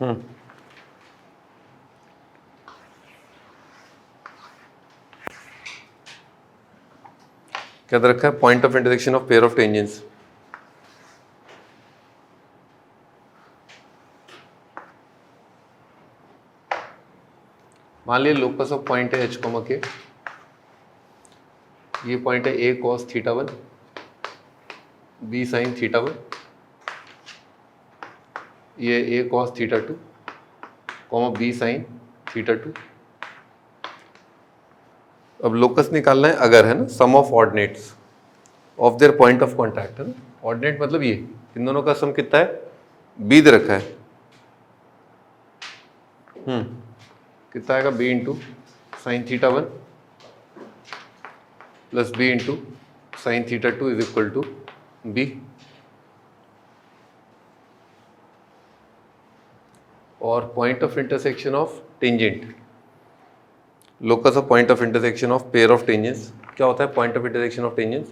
क्या दे रखा है? Point of intersection of pair of tangents. मान लीजिए लोकस ऑफ पॉइंट है एच कॉमा के, ये पॉइंट है A cos theta 1, B sine theta 1, ये A cos theta 2, comma B sine theta 2। अब लोकस निकालना है अगर, है ना, sum of ordinates of their point of contact, है ना। ऑर्डिनेट मतलब ये, इन दोनों का सम कितना है? बी दे रखा है। कितना आएगा? B into sine theta 1 plus B into sine theta 2 is equal to B. और point of intersection of tangent, locus of point of intersection of pair of tangents क्या होता है? Point of intersection of tangents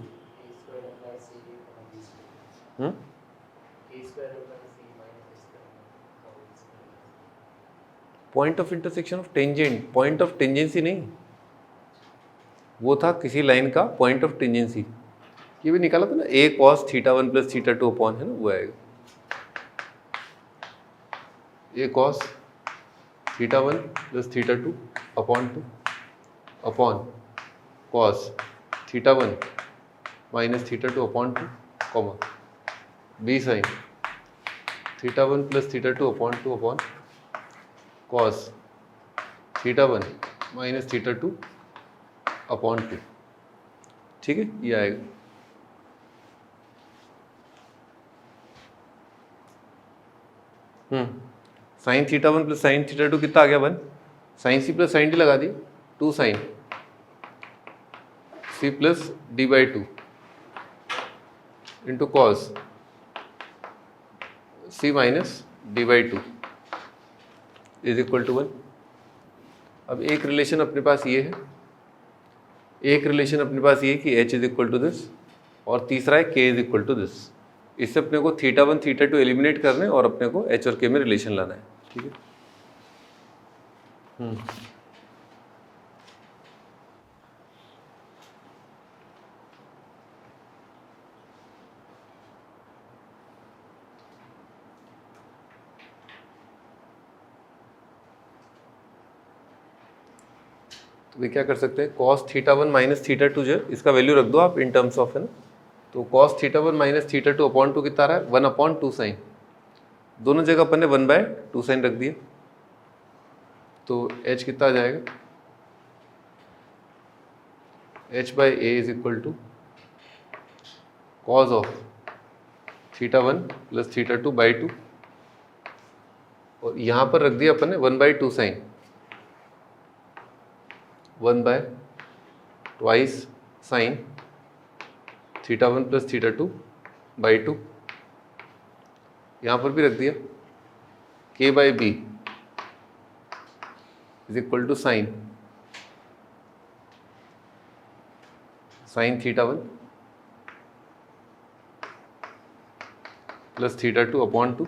point of intersection of tangent, point of tangency नहीं, वो था किसी line का point of tangency. ये भी निकाला था ना, A cos theta 1 plus theta 2 upon, है ना, वो आएगा A cos theta 1 plus theta 2 upon 2 upon cos theta 1 minus theta 2 upon 2, comma B sine theta 1 plus theta 2 upon 2 upon cos theta 1 minus theta 2 upon 2। ठीक है, ये आएगा। Sine theta 1 plus sine theta 2 कितना आ गया? 1। Sine C plus sine D लगा दी, 2 sine C plus D by 2 into cos C minus D by 2 is equal to 1। अब एक रिलेशन अपने पास ये है, एक रिलेशन अपने पास ये कि h is equal to this, और तीसरा है k is equal to this. इससे अपने को थीटा 1 थीटा 2 एलिमिनेट करने और अपने को h और k में रिलेशन लाना है। ठीक है। तो वे क्या कर सकते हैं? कॉस थीटा 1 माइनस थीटा 2 जो है, इसका वैल्यू रख दो आप इन टर्म्स ऑफ, है ना। तो cos theta 1 minus theta 2 upon 2 कितना आ रहा है? 1 अपॉन 2 साइन। दोनों जगह अपन ने 1 बाय 2 साइन रख दिया, तो h कितना आ जाएगा? h by A is equal to cos of theta 1 plus theta 2 by 2, और यहाँ पर रख दिया अपन ने 1 by 2 sine, 1 by twice sine theta 1 plus theta 2 by 2। यहाँ पर भी रख दिया k by B is equal to sine theta 1 plus theta 2 upon 2,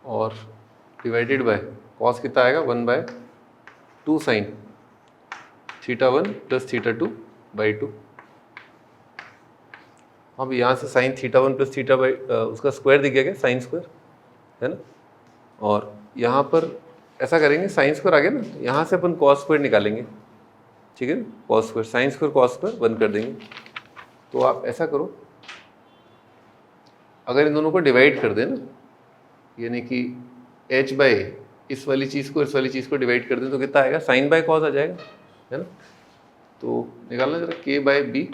और डिवाइडेड बाय कॉस कितना आएगा? 1 by 2 sine theta 1 plus theta 2 by 2। अब यहाँ से sign theta 1 plus theta by उसका स्क्वायर दिख गया क्या? साइन स्क्वायर, है ना। और यहाँ पर ऐसा करेंगे, साइन स्क्वायर आ गया ना, यहाँ से अपन कॉस स्क्वायर निकालेंगे। ठीक है, cos square, sine square cos square 1 कर देंगे। तो आप ऐसा करो, अगर इन दोनों को डिवाइड कर दें ना, यानी कि h बाई इस वाली चीज़ को इस वाली चीज़ को डिवाइड कर दें, तो कितना आएगा? साइन बाई कॉस आ जाएगा, है ना। तो निकालना जरा, k by B,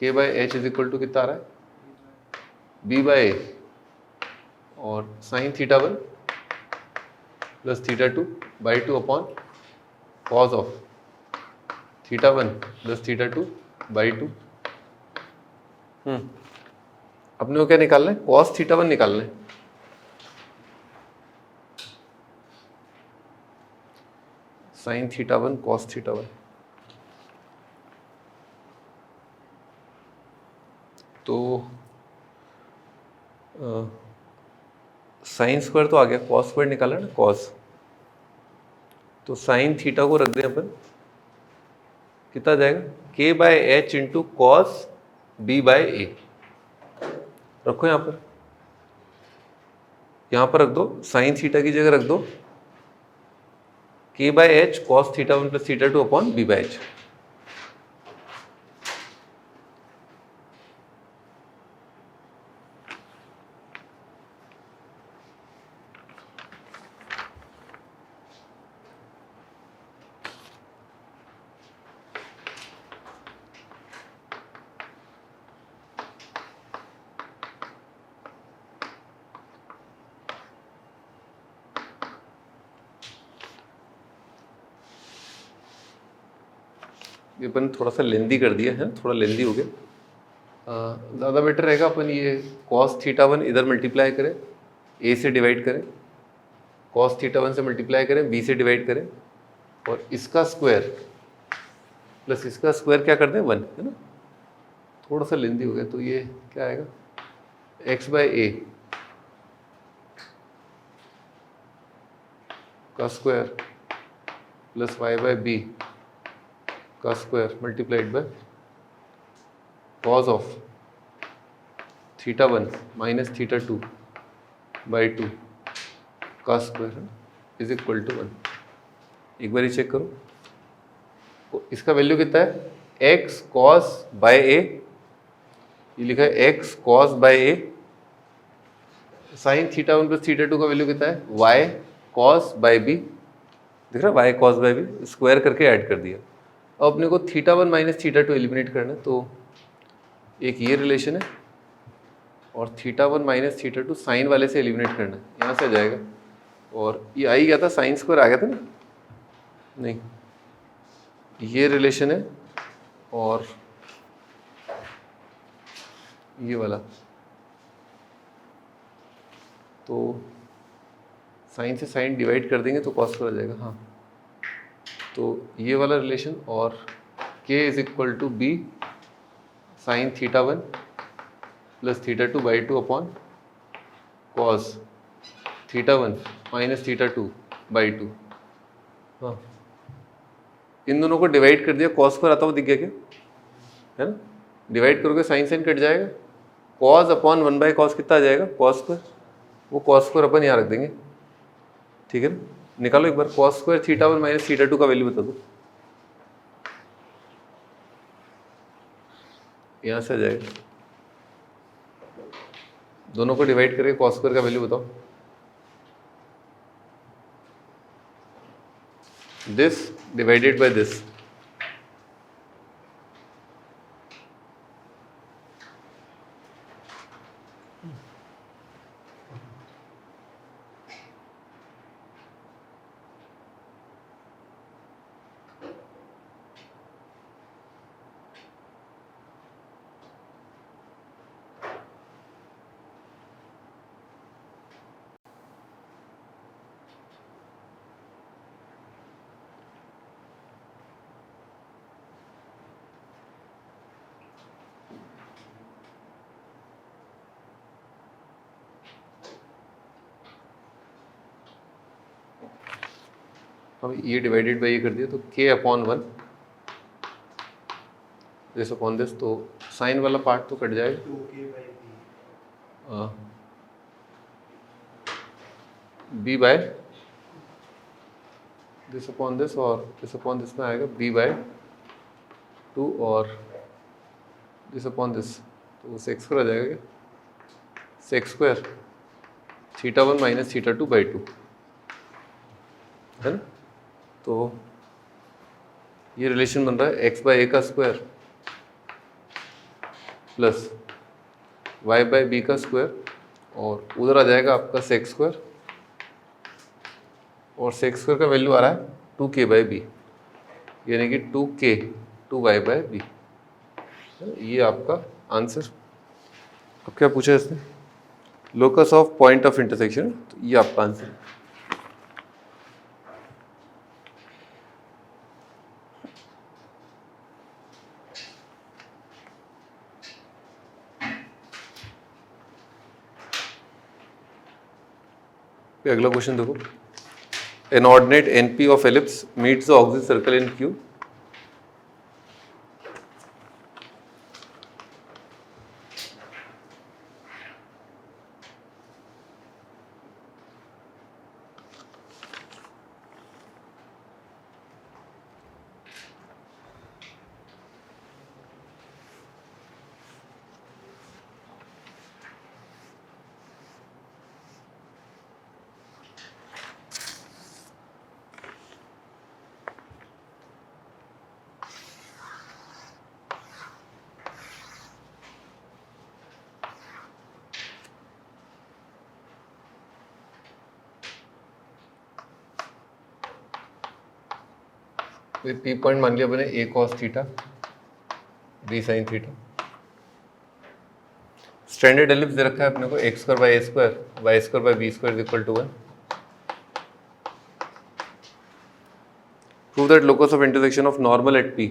k by H is equal to कितना आ रहा है? b बाई ए, और sine theta 1 plus theta 2 by 2 upon cos of theta 1 plus theta 2 by 2। अपने को क्या निकालना है? कॉस थीटा 1 निकालना है। साइन थीटा 1 कॉस थीटा 1, तो साइन स्क्वायर तो आ गया, कॉस स्क्वायर निकाला ना, कॉस, तो साइन थीटा को रख दें अपन, कितना जाएगा, K by H into cos B by A, रखो यहाँ पर रख दो, साइन थीटा की जगह रख दो K by H cos theta one plus theta two upon B by H. ये अपन थोड़ा सा लेंदी कर दिया है, थोड़ा लेंदी हो गया, ज़्यादा बेटर रहेगा अपन ये कॉस थीटा वन इधर मल्टीप्लाई करें, ए से डिवाइड करें, कॉस थीटा वन से मल्टीप्लाई करें, बी से डिवाइड करें, और इसका स्क्वायर प्लस इसका स्क्वायर क्या कर दें, 1, है ना, थोड़ा सा लेंदी हो गया, तो ये क्या आएगा, एक्स बाय ए का square plus Y by B का square multiplied by cos of theta one minus theta two by two का स्क्वायर इज इक्वल टू 1। एक बार ही चेक करो, तो इसका वैल्यू कितना है, एक्स कॉस बाय ए, ये लिखा है x cos by a, sine theta one plus theta two का वैल्यू कितना है, वाई कॉस बाय बी, दिख रहा है, y cos by b, square करके ऐड कर दिया। अब अपने को theta one minus theta two eliminate करना है, तो एक ये रिलेशन है और theta one minus theta two sine वाले से एलिमिनेट करना है, यहाँ से आ जाएगा, और ये आ ही गया था, साइन स्क्वायर आ गया था ना, नहीं ये रिलेशन है और ये वाला, तो साइन से साइन डिवाइड कर देंगे तो कॉस स्क्वायर आ जाएगा, हाँ, तो ये वाला रिलेशन और k is equal to b sine theta one plus theta two by two upon cos theta one minus theta two by two, हाँ, इन दोनों को डिवाइड कर दिया, कॉस स्क्वायर आता हुआ दिख गया क्या, है ना, डिवाइड करोगे साइन साइन कट जाएगा, कॉस अपॉन 1 बाई कॉस कितना आ जाएगा, कॉस स्क्वायर, वो कॉस स्क्वायर अपन यहाँ रख देंगे, ठीक है ना, निकालो एक बार, cos square theta one minus theta two का वैल्यू बता दो, यहाँ से आ जाएगा, दोनों को डिवाइड करके कॉस स्क्वायर का वैल्यू बताओ, दिस डिवाइडेड बाय दिस, अब ये डिवाइडेड बाई ये कर दिया, तो k upon 1 this upon this, तो साइन वाला पार्ट तो कट जाएगा, b by this upon this, और दिस अपॉन दिस में आएगा b बाय 2 और दिस अपॉन दिस, तो सेक्स स्क्वायर आ जाएगा क्या, sec square theta one minus theta two by two, है ना, तो ये रिलेशन बन रहा है एक्स बाय ए का square plus Y by B का स्क्वायर, और उधर आ जाएगा आपका सेक्स स्क्वायर, और सेक्स स्क्वायर का वैल्यू आ रहा है 2k बाई बी, यानी कि 2k 2y बाय बी, ये आपका आंसर। अब क्या पूछा है इसने, locus of point of intersection, तो ये आपका आंसर है। फिर अगला क्वेश्चन देखो, an ordinate NP of ellipse meets the auxiliary circle in Q. P point मान लिया अपने A cos theta B sine theta. Standard ellipse दे रखा है अपने को X square by A square Y square by B square equal to 1। Prove that locus of intersection of normal at P.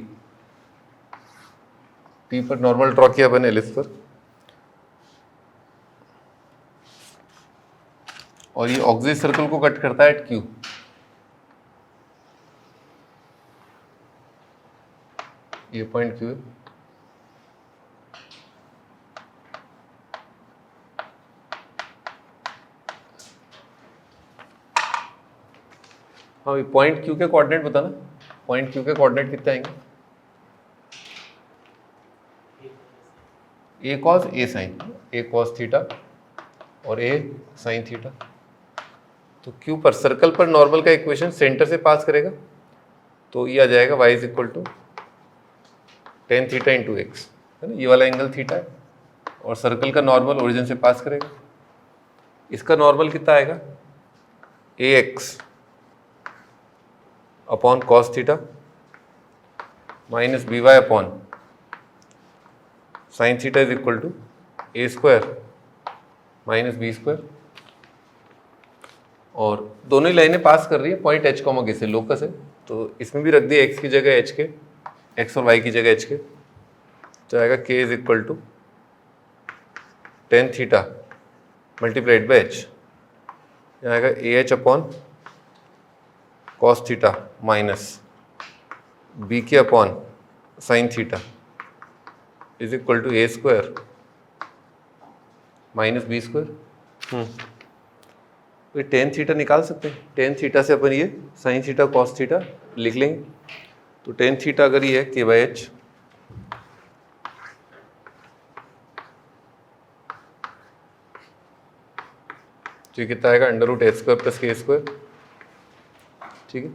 P पर normal draw किया अपने ellipse पर, और ये ऑक्सिस सर्कल को कट करता है एट क्यू। ये पॉइंट क्यू है, हाँ पॉइंट क्यू के कोऑर्डिनेट बताना। पॉइंट क्यू के कोऑर्डिनेट कितने आएंगे? A cos a sine, a cos theta और ए साइन थीटा। तो क्यू पर सर्कल पर नॉर्मल का इक्वेशन सेंटर से पास करेगा, तो ये आ जाएगा y is equal to tan theta into x, है ना। ये वाला एंगल थीटा है और सर्कल का नॉर्मल ओरिजिन से पास करेगा। इसका नॉर्मल कितना आएगा? A X upon cos theta minus B Y upon sine theta is equal to A square minus B square. और दोनों ही लाइनें पास कर रही है पॉइंट एच कॉमा के से, लोकस है, तो इसमें भी रख दिया एक्स की जगह एच के, एक्स और वाई की जगह एच के, तो आएगा K is equal to tan theta multiplied by H. यहाँ आएगा A H upon cos theta minus B K upon sine theta is equal to A square minus B square. तो tan theta निकाल सकते हैं, tan theta से अपन ये sine theta cos theta लिख लेंगे। तो टेन थीटा अगर ये है के बाई एच, तो ये कितना आएगा? Under root H square plus के स्क्वायर। ठीक है,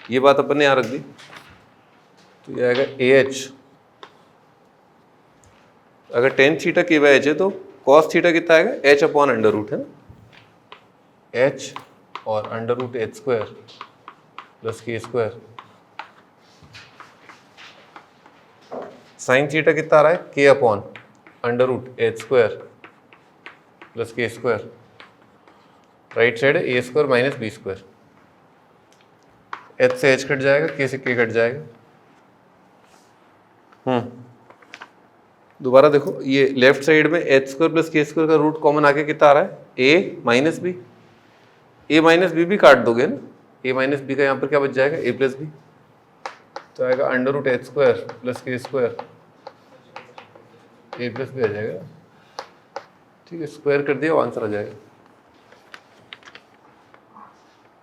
ये बात अपन ने यहाँ रख दी, तो ये आएगा ए एच। अगर टेन थीटा के बाई एच है तो कॉस थीटा कितना आएगा? एच अपॉन अंडर रूट, है ना, एच और under root H square plus के स्क्वायर। साइन थीटा कितना आ रहा है? K upon under root H square plus के स्क्वायर। राइट साइड है A square minus B square. H से एच कट जाएगा, के से के कट जाएगा। दोबारा देखो, ये लेफ्ट साइड में एच स्क्वायर प्लस के स्क्वायर का रूट कॉमन आके कितना आ रहा है? A minus B. A minus B भी काट दोगे ना, ए माइनस बी का यहाँ पर क्या बच जाएगा? A plus b. तो आएगा under root H square plus के स्क्वायर, ए प्लस बी आ जाएगा। ठीक है, स्क्वायर कर दिया, आंसर आ जाएगा।